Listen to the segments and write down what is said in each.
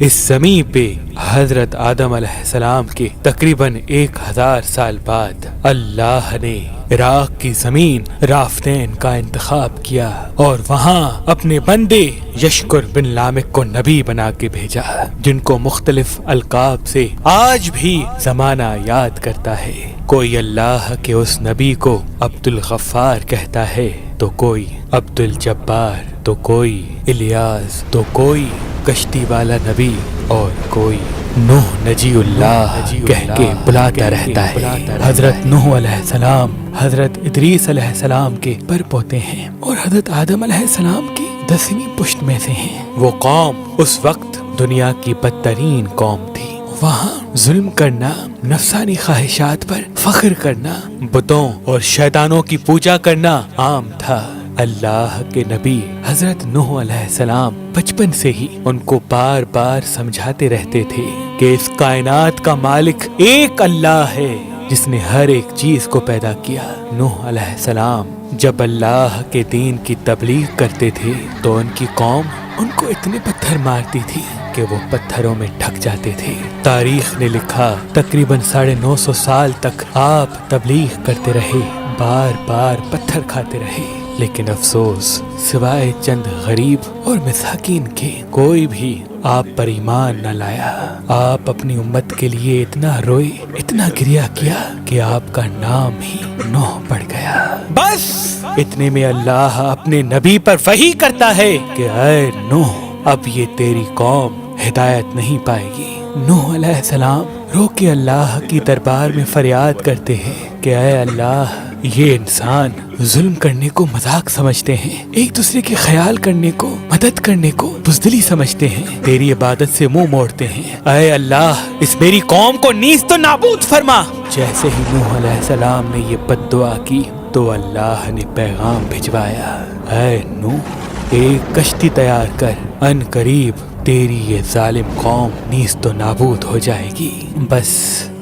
اس زمین پہ حضرت آدم علیہ السلام کے تقریباً 1000 سال بعد اللہ نے عراق کی زمین رافتین کا انتخاب کیا اور وہاں اپنے بندے یشکر بن لامک کو نبی بنا کے بھیجا، جن کو مختلف القاب سے آج بھی زمانہ یاد کرتا ہے۔ کوئی اللہ کے اس نبی کو عبد الغفار کہتا ہے، تو کوئی عبد الجبار، تو کوئی الیاس، تو کوئی کشتی والا نبی، اور کوئی نوح نجی اللہ کہہ کے بلاتا رہتا ہے۔ حضرت نوح علیہ السلام حضرت ادریس علیہ السلام کے پر پوتے ہیں اور حضرت آدم علیہ السلام کی 10ویں پشت میں سے ہیں۔ وہ قوم اس وقت دنیا کی بدترین قوم تھی۔ وہاں ظلم کرنا، نفسانی خواہشات پر فخر کرنا، بتوں اور شیطانوں کی پوجا کرنا عام تھا۔ اللہ کے نبی حضرت نوح علیہ السلام بچپن سے ہی ان کو بار بار سمجھاتے رہتے تھے کہ اس کائنات کا مالک ایک اللہ ہے جس نے ہر ایک چیز کو پیدا کیا۔ نوح علیہ السلام جب اللہ کے دین کی تبلیغ کرتے تھے تو ان کی قوم ان کو اتنے پتھر مارتی تھی کہ وہ پتھروں میں ڈھک جاتے تھے۔ تاریخ نے لکھا تقریباً 950 سال تک آپ تبلیغ کرتے رہے، بار بار پتھر کھاتے رہے، لیکن افسوس سوائے چند غریب اور مساکین کے کوئی بھی آپ پر ایمان نہ لایا۔ آپ اپنی امت کے لیے اتنا روئے، اتنا گریہ کیا کہ آپ کا نام ہی نوح پڑ گیا۔ بس اتنے میں اللہ اپنے نبی پر وحی کرتا ہے کہ اے نوح، اب یہ تیری قوم ہدایت نہیں پائے گی۔ نوح علیہ السلام رو کے اللہ کی دربار میں فریاد کرتے ہیں کہ اے اللہ، یہ انسان ظلم کرنے کو مذاق سمجھتے ہیں، ایک دوسرے کے خیال کرنے کو، مدد کرنے کو بزدلی سمجھتے ہیں، تیری عبادت سے منہ موڑتے ہیں۔ اے اللہ، اس میری قوم کو نیست و نابود فرما۔ جیسے ہی نوح علیہ السلام نے یہ بد دعا کی تو اللہ نے پیغام بھجوایا، اے نوح، ایک کشتی تیار کر، ان قریب تیری یہ ظالم قوم نیست و نابود ہو جائے گی۔ بس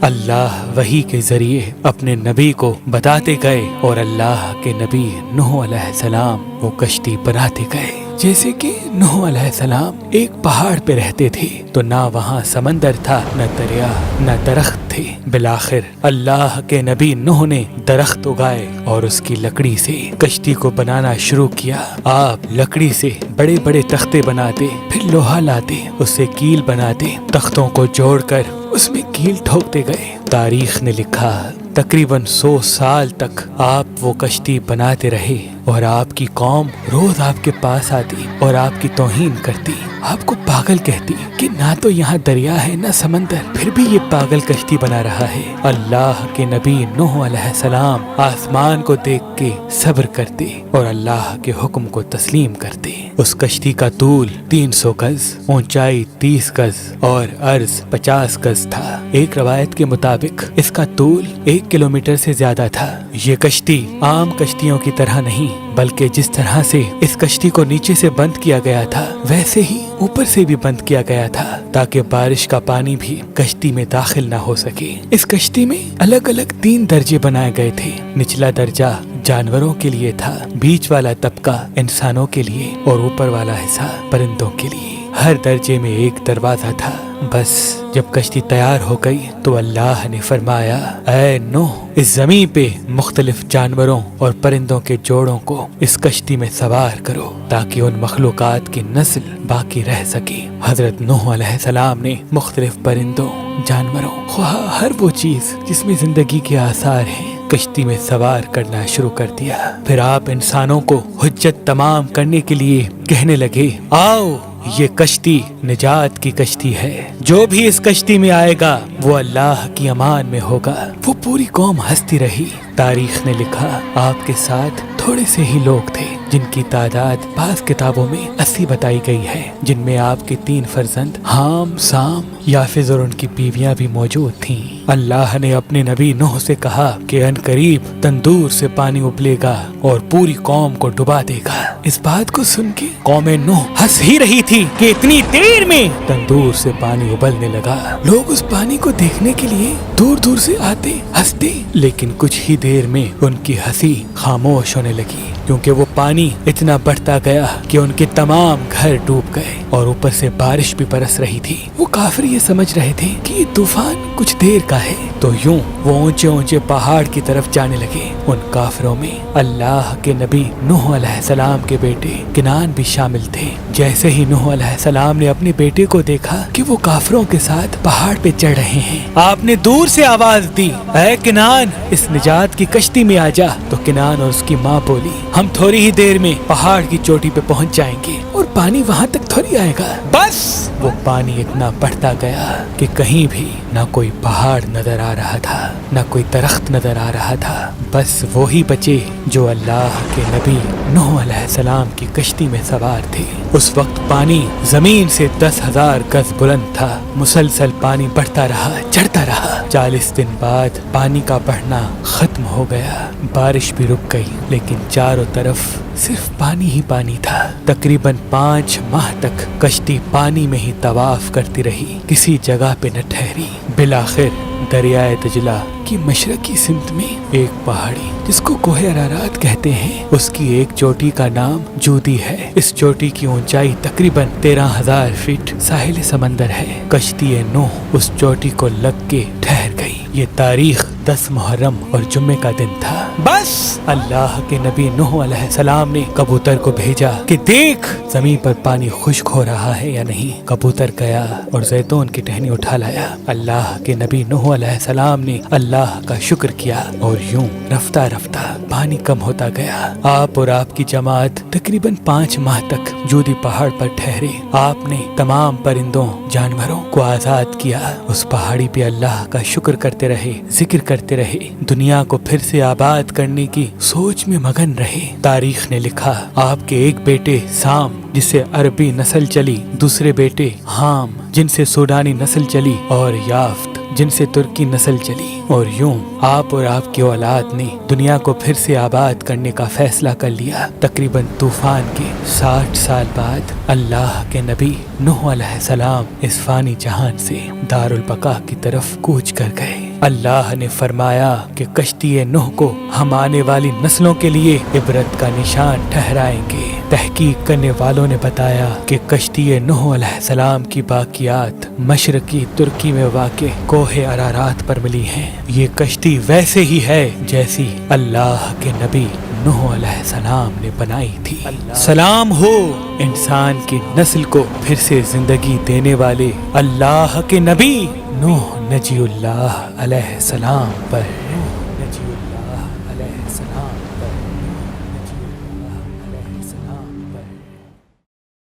اللہ وحی کے ذریعے اپنے نبی کو بتاتے گئے اور اللہ کے نبی نوح علیہ السلام وہ کشتی بناتے گئے۔ جیسے کہ نوح علیہ السلام ایک پہاڑ پہ رہتے تھے تو نہ وہاں سمندر تھا، نہ دریا، نہ درخت تھے۔ بالآخر اللہ کے نبی نوح نے درخت اگائے اور اس کی لکڑی سے کشتی کو بنانا شروع کیا۔ آپ لکڑی سے بڑے بڑے تختے بناتے، پھر لوہا لاتے، اس سے کیل بناتے، تختوں کو جوڑ کر اس میں کیل ٹھوکتے گئے۔ تاریخ نے لکھا تقریباً 100 سال تک آپ وہ کشتی بناتے رہے اور آپ کی قوم روز آپ کے پاس آتی اور آپ کی توہین کرتی، آپ کو پاگل کہتی کہ نہ تو یہاں دریا ہے نہ سمندر، پھر بھی یہ پاگل کشتی بنا رہا ہے۔ اللہ کے نبی نوح علیہ السلام آسمان کو دیکھ کے صبر کرتے اور اللہ کے حکم کو تسلیم کرتے۔ اس کشتی کا طول 300 گز، اونچائی 30 گز اور عرض 50 گز تھا۔ ایک روایت کے مطابق اس کا طول 1 کلومیٹر سے زیادہ تھا۔ یہ کشتی عام کشتیوں کی طرح نہیں، بلکہ جس طرح سے اس کشتی کو نیچے سے بند کیا گیا تھا ویسے ہی اوپر سے بھی بند کیا گیا تھا تاکہ بارش کا پانی بھی کشتی میں داخل نہ ہو سکے۔ اس کشتی میں الگ الگ 3 درجے بنائے گئے تھے۔ نچلا درجہ جانوروں کے لیے تھا، بیچ والا طبقہ انسانوں کے لیے اور اوپر والا حصہ پرندوں کے لیے۔ ہر درجے میں ایک دروازہ تھا۔ بس جب کشتی تیار ہو گئی تو اللہ نے فرمایا، اے نوح، اس زمین پہ مختلف جانوروں اور پرندوں کے جوڑوں کو اس کشتی میں سوار کرو تاکہ ان مخلوقات کی نسل باقی رہ سکے۔ حضرت نوح علیہ السلام نے مختلف پرندوں، جانوروں، خواہ ہر وہ چیز جس میں زندگی کے آثار ہیں، کشتی میں سوار کرنا شروع کر دیا۔ پھر آپ انسانوں کو حجت تمام کرنے کے لیے کہنے لگے، آؤ، یہ کشتی نجات کی کشتی ہے، جو بھی اس کشتی میں آئے گا وہ اللہ کی امان میں ہوگا۔ وہ پوری قوم ہنستی رہی۔ تاریخ نے لکھا آپ کے ساتھ تھوڑے سے ہی لوگ تھے جن کی تعداد بعض کتابوں میں 80 بتائی گئی ہے، جن میں آپ کے 3 فرزند حام، سام، یافز اور ان کی بیویاں بھی موجود تھیں۔ اللہ نے اپنے نبی نوح سے کہا کہ ان قریب تندور سے پانی ابلے گا اور پوری قوم کو ڈبا دے گا۔ اس بات کو سن کے قوم نوح ہنس ہی رہی تھی کہ اتنی دیر میں تندور سے پانی ابلنے لگا۔ لوگ اس پانی کو دیکھنے کے لیے دور دور سے آتے، ہنستے، لیکن کچھ ہی دیر میں ان کی ہنسی خاموش ہونے لگی کیونکہ وہ پانی پانی اتنا بڑھتا گیا کہ ان کے تمام گھر ڈوب گئے اور اوپر سے بارش بھی برس رہی تھی۔ وہ کافر یہ سمجھ رہے تھے کہ یہ طوفان کچھ دیر کا ہے، تو یوں وہ اونچے اونچے پہاڑ کی طرف جانے لگے۔ ان کافروں میں اللہ کے نبی نوح علیہ السلام کے بیٹے کنعان بھی شامل تھے۔ جیسے ہی نوح علیہ السلام نے اپنے بیٹے کو دیکھا کہ وہ کافروں کے ساتھ پہاڑ پہ چڑھ رہے ہیں، آپ نے دور سے آواز دی، اے کنعان، اس نجات کی کشتی میں آ جا۔ تو کنعان اور اس کی ماں بولی، ہم تھوڑی ہی دیر میں پہاڑ کی چوٹی پہ پہنچ جائیں گے اور پانی وہاں تک تھوڑی آئے گا۔ بس وہ پانی اتنا بڑھتا گیا کہ کہیں بھی نہ کوئی پہاڑ نظر آ رہا تھا، نہ کوئی درخت نظر آ رہا تھا، بس وہی بچے جو اللہ کے نبی نوح علیہ السلام کی کشتی میں سوار تھے۔ اس وقت پانی زمین سے 10,000 گز بلند تھا۔ مسلسل پانی بڑھتا رہا، چڑھتا رہا۔ 40 دن بعد پانی کا بڑھنا ختم ہو گیا، بارش بھی رک گئی، لیکن چاروں طرف صرف پانی ہی پانی تھا۔ تقریباً 5 ماہ تک کشتی پانی میں ہی طواف کرتی رہی، کسی جگہ پہ نہ ٹھہری۔ بالآخر دریائے دجلہ کی مشرقی سمت میں ایک پہاڑی جس کو کوہ ارارات کہتے ہیں، اس کی ایک چوٹی کا نام جودی ہے۔ اس چوٹی کی اونچائی تقریباً 13,000 فٹ ساحل سمندر ہے۔ کشتی نوح اس چوٹی کو لگ کے ٹھہر گئی۔ یہ تاریخ 10 محرم اور جمعے کا دن تھا۔ بس اللہ کے نبی نوح علیہ السلام نے کبوتر کو بھیجا کہ دیکھ زمین پر پانی خشک ہو رہا ہے یا نہیں۔ کبوتر گیا اور زیتون کی ٹہنی اٹھا لایا۔ اللہ کے نبی نوح علیہ السلام نے اللہ کا شکر کیا اور یوں رفتہ رفتہ پانی کم ہوتا گیا۔ آپ اور آپ کی جماعت تقریباً 5 ماہ تک جودی پہاڑ پر ٹھہرے۔ آپ نے تمام پرندوں جانوروں کو آزاد کیا۔ اس پہاڑی پہ اللہ کا شکر کرتے رہے، ذکر کرتے رہے، دنیا کو پھر سے آباد کرنے کی سوچ میں مگن رہے۔ تاریخ نے لکھا آپ کے ایک بیٹے سام جس سے عربی نسل چلی، دوسرے بیٹے حام جن سے سوڈانی نسل چلی، اور یافت جن سے ترکی نسل چلی، اور یوں آپ اور آپ کی اولاد نے دنیا کو پھر سے آباد کرنے کا فیصلہ کر لیا۔ تقریباً طوفان کے 60 سال بعد اللہ کے نبی نوح علیہ السلام اس فانی جہان سے دار البقا کی طرف کوچ کر گئے۔ اللہ نے فرمایا کہ کشتی نوح کو ہم آنے والی نسلوں کے لیے عبرت کا نشان ٹھہرائیں گے۔ تحقیق کرنے والوں نے بتایا کہ کشتی نوح علیہ السلام کی باقیات مشرقی ترکی میں واقع کوہ ارارات پر ملی ہیں۔ یہ کشتی ویسے ہی ہے جیسی اللہ کے نبی نوح علیہ السلام نے بنائی تھی۔ سلام ہو انسان کی نسل کو پھر سے زندگی دینے والے اللہ کے نبی نوح نجی اللہ علیہ السلام پر۔